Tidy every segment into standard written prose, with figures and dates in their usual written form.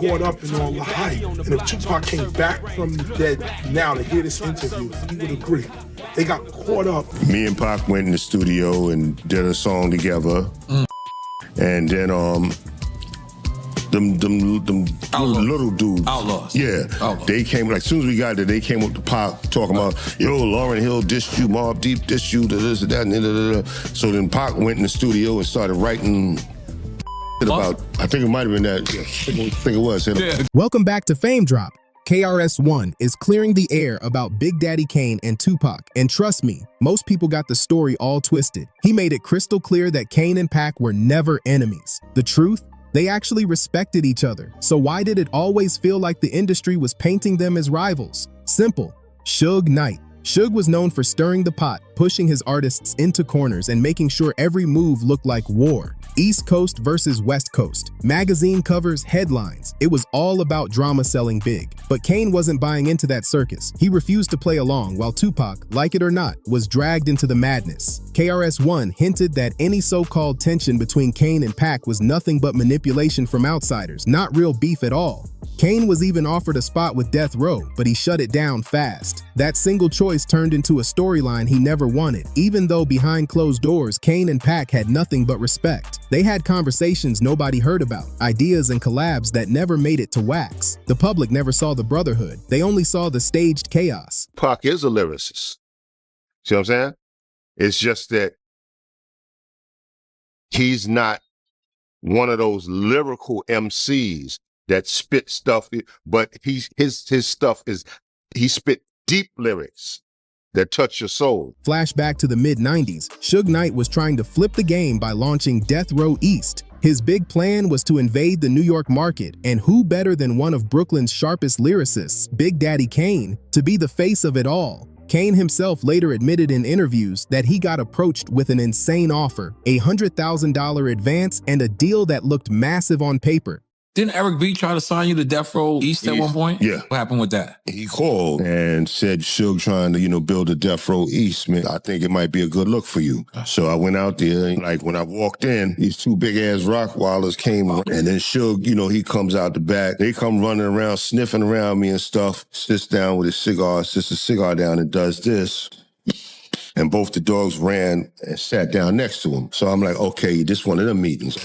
caught up in all the hype. And if Tupac came back from the dead now to hear this interview, he would agree. They got caught up. Me and Pac went in the studio and did a song together. And then them little dudes. Outlaws. Yeah. Outlaws. They came, like, as soon as we got there, they came up to Pac talking about, yo, Lauryn Hill dissed you, Mobb Deep dissed you, this, that, and da. So then Pac went in the studio and started writing about, I think it might have been that, I think it was. Yeah. Welcome back to Fame Drop. KRS-One is clearing the air about Big Daddy Kane and Tupac. And trust me, most people got the story all twisted. He made it crystal clear that Kane and Pac were never enemies. The truth? They actually respected each other. So why did it always feel like the industry was painting them as rivals? Simple. Suge Knight. Suge was known for stirring the pot, pushing his artists into corners and making sure every move looked like war. East Coast versus West Coast. Magazine covers, headlines. It was all about drama selling big. But Kane wasn't buying into that circus. He refused to play along, while Tupac, like it or not, was dragged into the madness. KRS-One hinted that any so-called tension between Kane and Pac was nothing but manipulation from outsiders, not real beef at all. Kane was even offered a spot with Death Row, but he shut it down fast. That single choice turned into a storyline he never wanted, even though behind closed doors, Kane and Pac had nothing but respect. They had conversations nobody heard about, ideas and collabs that never made it to wax. The public never saw the brotherhood. They only saw the staged chaos. Pac is a lyricist. See what I'm saying? It's just that he's not one of those lyrical MCs that spit stuff, but his stuff is, he spit deep lyrics that touch your soul. Flashback to the mid-90s, Suge Knight was trying to flip the game by launching Death Row East. His big plan was to invade the New York market, and who better than one of Brooklyn's sharpest lyricists, Big Daddy Kane, to be the face of it all. Kane himself later admitted in interviews that he got approached with an insane offer, a $100,000 advance, and a deal that looked massive on paper. Didn't Eric B try to sign you to Death Row East at one point? Yeah. What happened with that? He called and said, Suge trying to, build a Death Row East, man. I think it might be a good look for you. So I went out there, and like when I walked in, these two big-ass Rockwallers came, and then Suge, he comes out the back. They come running around, sniffing around me and stuff, sits down with his cigar, sits a cigar down and does this. And both the dogs ran and sat down next to him. So I'm like, okay, this one of them meetings.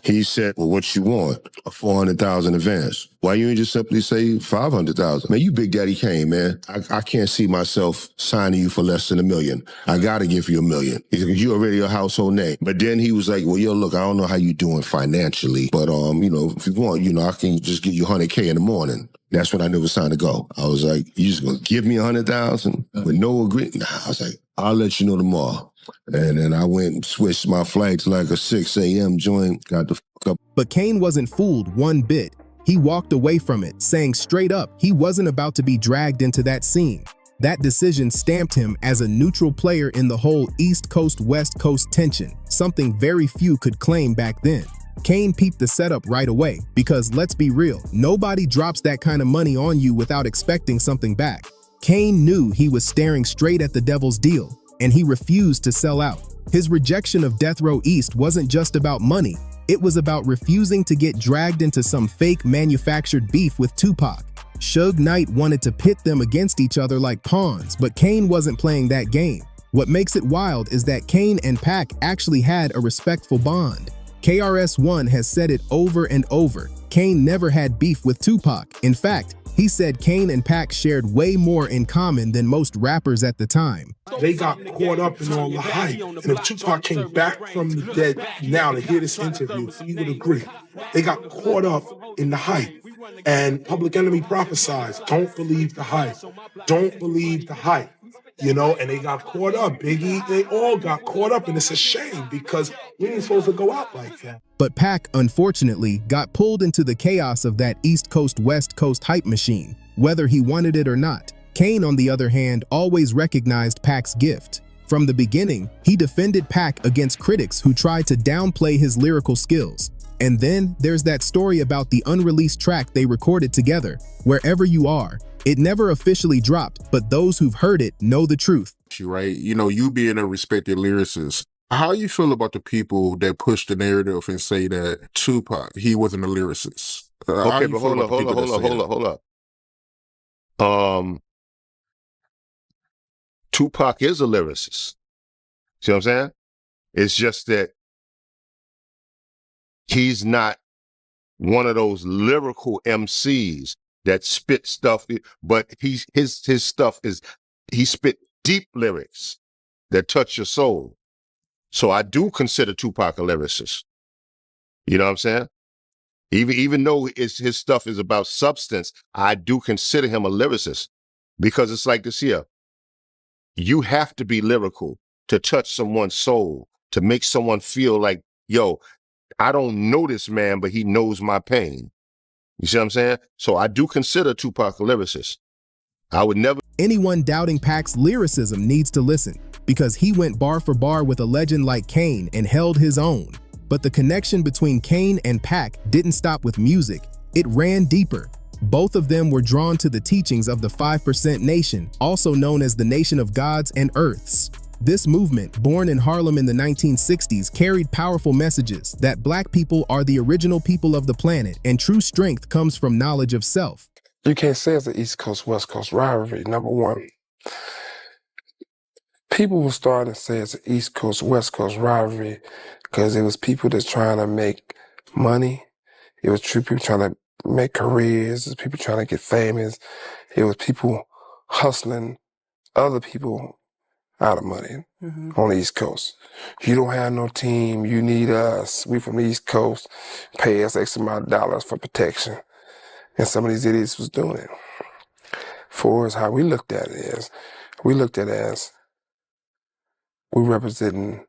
He said, well, what you want? A $400,000 advance. Why you ain't just simply say $500,000? Man, you Big Daddy Kane, man. I can't see myself signing you for less than $1 million. I gotta give you $1 million. He's like, you already a household name. But then he was like, well, yo, look, I don't know how you doing financially, but if you want, I can just give you $100K in the morning. That's when I knew it was time to go. I was like, you just gonna give me $100,000 with no agreement? Nah, I was like, I'll let you know tomorrow. And then I went and switched my flight to like a 6 a.m. joint, got the fuck up. But Kane wasn't fooled one bit. He walked away from it, saying straight up he wasn't about to be dragged into that scene. That decision stamped him as a neutral player in the whole East Coast-West Coast tension, something very few could claim back then. Kane peeped the setup right away, because let's be real, nobody drops that kind of money on you without expecting something back. Kane knew he was staring straight at the devil's deal, and he refused to sell out. His rejection of Death Row East wasn't just about money, it was about refusing to get dragged into some fake manufactured beef with Tupac. Suge Knight wanted to pit them against each other like pawns, but Kane wasn't playing that game. What makes it wild is that Kane and Pac actually had a respectful bond. KRS-One has said it over and over. Kane never had beef with Tupac. In fact, he said Kane and Pac shared way more in common than most rappers at the time. They got caught up in all the hype. And if Tupac came back from the dead now to hear this interview, he would agree. They got caught up in the hype. And Public Enemy prophesied, don't believe the hype. Don't believe the hype. And they got caught up. Biggie, they all got caught up, and it's a shame because we ain't supposed to go out like that. But Pac, unfortunately, got pulled into the chaos of that East Coast-West Coast hype machine, whether he wanted it or not. Kane, on the other hand, always recognized Pac's gift. From the beginning, he defended Pac against critics who tried to downplay his lyrical skills. And then there's that story about the unreleased track they recorded together, Wherever You Are. It never officially dropped, but those who've heard it know the truth. Right? You being a respected lyricist, How you feel about the people that push the narrative and say that Tupac, he wasn't a lyricist? Okay, but hold up. Tupac is a lyricist. See what I'm saying? It's just that he's not one of those lyrical MCs that spit stuff, but his stuff is, he spit deep lyrics that touch your soul. So I do consider Tupac a lyricist. You know what I'm saying? Even though his stuff is about substance, I do consider him a lyricist, because it's like this here. You have to be lyrical to touch someone's soul, to make someone feel like, yo, I don't know this man, but he knows my pain. You see what I'm saying? So I do consider Tupac a lyricist. I would never. Anyone doubting Pac's lyricism needs to listen, because he went bar for bar with a legend like Kane and held his own. But the connection between Kane and Pac didn't stop with music. It ran deeper. Both of them were drawn to the teachings of the 5% Nation, also known as the Nation of Gods and Earths. This movement, born in Harlem in the 1960s, carried powerful messages that Black people are the original people of the planet, and true strength comes from knowledge of self. You can't say it's an East Coast, West Coast rivalry, number one. People were starting to say it's an East Coast, West Coast rivalry because it was people that's trying to make money. It was true people trying to make careers. It was people trying to get famous. It was people hustling other people out of money on the East Coast. You don't have no team. You need us. We from the East Coast. Pay us X amount of dollars for protection. And some of these idiots was doing it. For us, how we looked at it is, we looked at it as we representing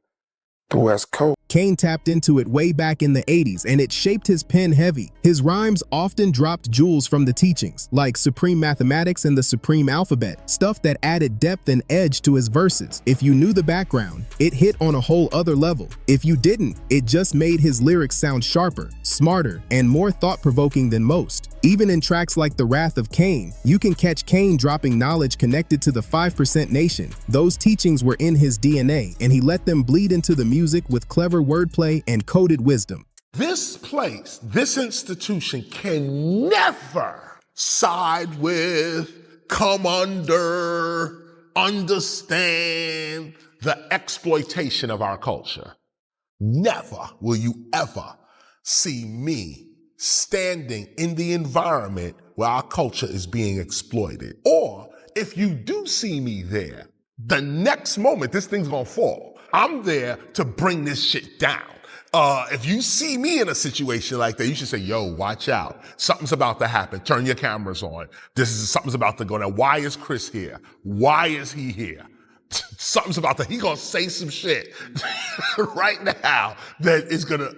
the West Coast. Kane tapped into it way back in the 80s, and it shaped his pen heavy. His rhymes often dropped jewels from the teachings, like Supreme Mathematics and the Supreme Alphabet, stuff that added depth and edge to his verses. If you knew the background, it hit on a whole other level. If you didn't, it just made his lyrics sound sharper, smarter, and more thought-provoking than most. Even in tracks like The Wrath of Kane, you can catch Kane dropping knowledge connected to the 5% Nation. Those teachings were in his DNA, and he let them bleed into the music with clever wordplay and coded wisdom. This place, this institution can never side with, come under, understand the exploitation of our culture. Never will you ever see me standing in the environment where our culture is being exploited. Or if you do see me there, the next moment this thing's gonna fall. I'm there to bring this shit down. If you see me in a situation like that, you should say, yo, watch out. Something's about to happen. Turn your cameras on. Something's about to go down. Why is Chris here? Why is he here? Something's about to, he gonna say some shit right now that is gonna,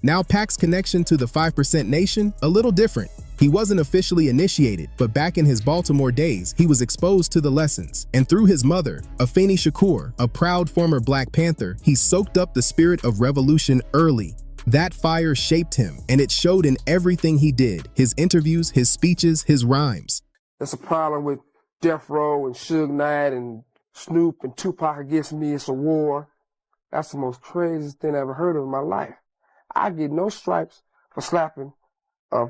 Now Pac's connection to the 5% Nation, a little different. He wasn't officially initiated, but back in his Baltimore days, he was exposed to the lessons. And through his mother, Afeni Shakur, a proud former Black Panther, he soaked up the spirit of revolution early. That fire shaped him, and it showed in everything he did, his interviews, his speeches, his rhymes. That's a problem with Death Row and Suge Knight and Snoop and Tupac against me. It's a war. That's the most craziest thing I ever heard of in my life. I get no stripes for slapping a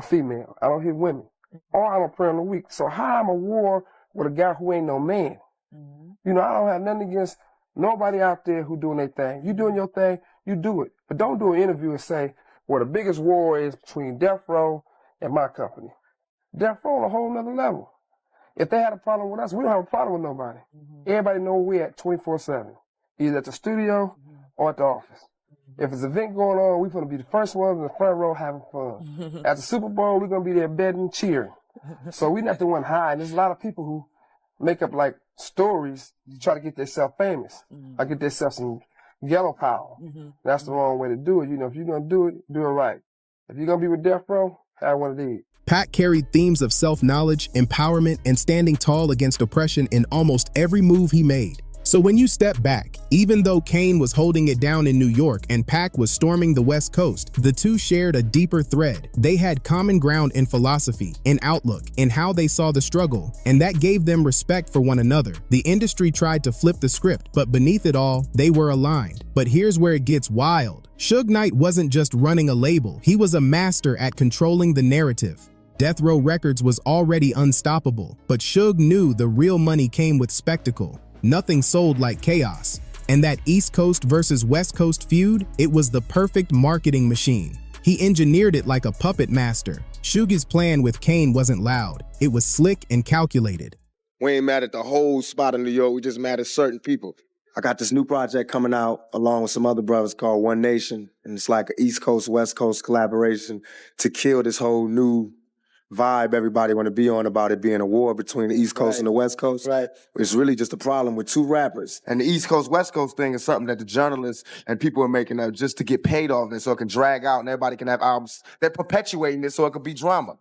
female. I don't hit women. Or I'm a prayer on the week. So how I'm a war with a guy who ain't no man? I don't have nothing against nobody out there who doing their thing. You doing your thing, you do it. But don't do an interview and say, well, the biggest war is between Death Row and my company. Death Row on a whole nother level. If they had a problem with us, we don't have a problem with nobody. Everybody know where we're at 24/7, either at the studio or at the office. If there's an event going on, we're going to be the first ones in the front row having fun. At the Super Bowl, we're going to be there betting, cheering. So we're not the one hiding. There's a lot of people who make up like stories to try to get themselves famous. Or get themselves some yellow power. That's the wrong way to do it. If you're going to do it right. If you're going to be with Death Row, have one of these. Pac carried themes of self-knowledge, empowerment, and standing tall against oppression in almost every move he made. So when you step back, even though Kane was holding it down in New York and Pac was storming the West Coast, the two shared a deeper thread. They had common ground in philosophy, in outlook, in how they saw the struggle, and that gave them respect for one another. The industry tried to flip the script, but beneath it all, they were aligned. But here's where it gets wild. Suge Knight wasn't just running a label, he was a master at controlling the narrative. Death Row Records was already unstoppable, but Suge knew the real money came with spectacle. Nothing sold like chaos. And that East Coast versus West Coast feud, it was the perfect marketing machine. He engineered it like a puppet master. Suge's plan with Kane wasn't loud. It was slick and calculated. We ain't mad at the whole spot in New York, we just mad at certain people. I got this new project coming out along with some other brothers called One Nation, and it's like an East Coast, West Coast collaboration to kill this whole new vibe everybody want to be on about it being a war between the East Coast and the West Coast. Right. It's really just a problem with two rappers. And the East Coast, West Coast thing is something that the journalists and people are making up just to get paid off this so it can drag out and everybody can have albums. They're perpetuating this so it could be drama.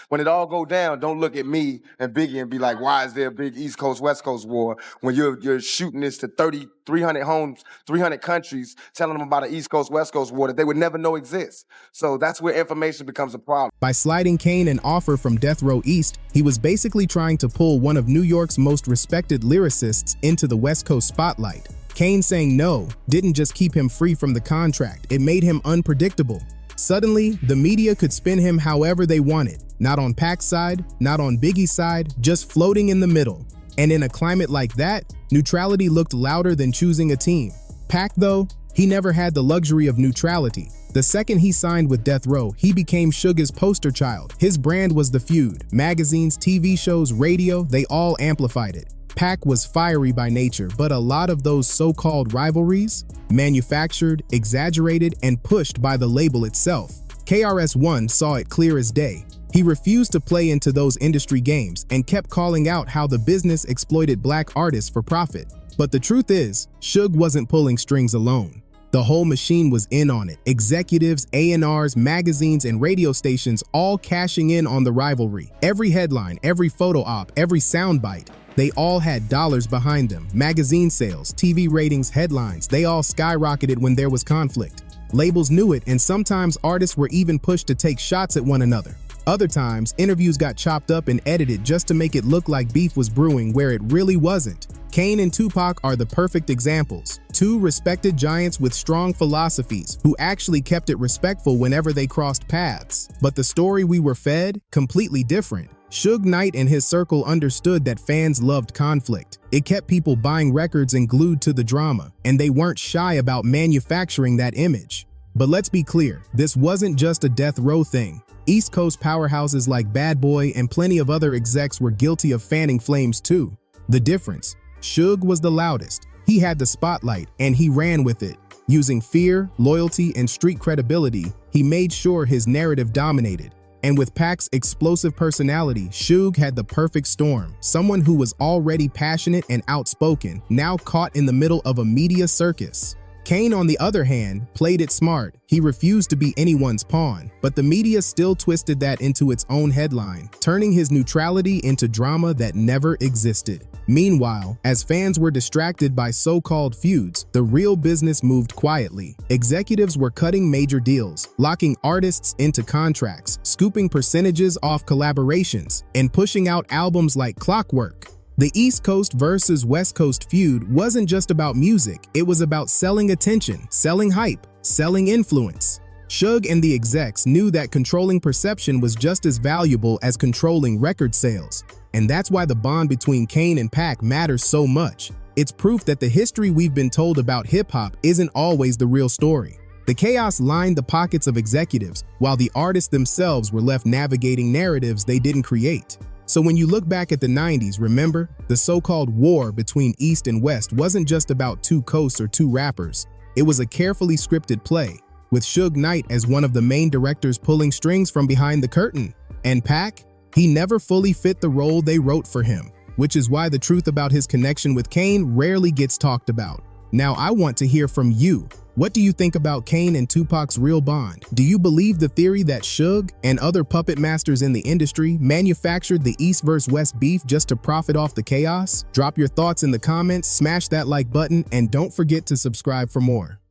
When it all go down, don't look at me and Biggie and be like, why is there a big East Coast, West Coast war when you're shooting this to 300 homes, 300 countries, telling them about an East Coast, West Coast war that they would never know exists. So that's where information becomes a problem. By sliding Kane an offer from Death Row East, he was basically trying to pull one of New York's most respected lyricists into the West Coast spotlight. Kane saying no didn't just keep him free from the contract, it made him unpredictable. Suddenly, the media could spin him however they wanted. Not on Pac's side, not on Biggie's side, just floating in the middle. And in a climate like that, neutrality looked louder than choosing a team. Pac, though, he never had the luxury of neutrality. The second he signed with Death Row, he became Suge's poster child. His brand was the feud. Magazines, TV shows, radio, they all amplified it. Pac was fiery by nature, but a lot of those so-called rivalries, manufactured, exaggerated, and pushed by the label itself. KRS-One saw it clear as day. He refused to play into those industry games and kept calling out how the business exploited black artists for profit. But the truth is, Suge wasn't pulling strings alone. The whole machine was in on it. Executives, A&Rs, magazines, and radio stations all cashing in on the rivalry. Every headline, every photo op, every soundbite, they all had dollars behind them. Magazine sales, TV ratings, headlines, they all skyrocketed when there was conflict. Labels knew it, and sometimes artists were even pushed to take shots at one another. Other times, interviews got chopped up and edited just to make it look like beef was brewing where it really wasn't. Kane and Tupac are the perfect examples. Two respected giants with strong philosophies who actually kept it respectful whenever they crossed paths. But the story we were fed, completely different. Suge Knight and his circle understood that fans loved conflict. It kept people buying records and glued to the drama, and they weren't shy about manufacturing that image. But let's be clear, this wasn't just a Death Row thing. East Coast powerhouses like Bad Boy and plenty of other execs were guilty of fanning flames too. The difference? Suge was the loudest. He had the spotlight, and he ran with it. Using fear, loyalty, and street credibility, he made sure his narrative dominated. And with Pac's explosive personality, Suge had the perfect storm. Someone who was already passionate and outspoken, now caught in the middle of a media circus. Kane, on the other hand, played it smart. He refused to be anyone's pawn, but the media still twisted that into its own headline, turning his neutrality into drama that never existed. Meanwhile, as fans were distracted by so-called feuds, the real business moved quietly. Executives were cutting major deals, locking artists into contracts, scooping percentages off collaborations, and pushing out albums like clockwork. The East Coast versus West Coast feud wasn't just about music, it was about selling attention, selling hype, selling influence. Suge and the execs knew that controlling perception was just as valuable as controlling record sales. And that's why the bond between Kane and Pac matters so much. It's proof that the history we've been told about hip-hop isn't always the real story. The chaos lined the pockets of executives, while the artists themselves were left navigating narratives they didn't create. So when you look back at the 90s, remember, the so-called war between East and West wasn't just about two coasts or two rappers. It was a carefully scripted play, with Suge Knight as one of the main directors pulling strings from behind the curtain. And Pac? He never fully fit the role they wrote for him, which is why the truth about his connection with Kane rarely gets talked about. Now I want to hear from you. What do you think about Kane and Tupac's real bond? Do you believe the theory that Suge and other puppet masters in the industry manufactured the East vs. West beef just to profit off the chaos? Drop your thoughts in the comments, smash that like button, and don't forget to subscribe for more.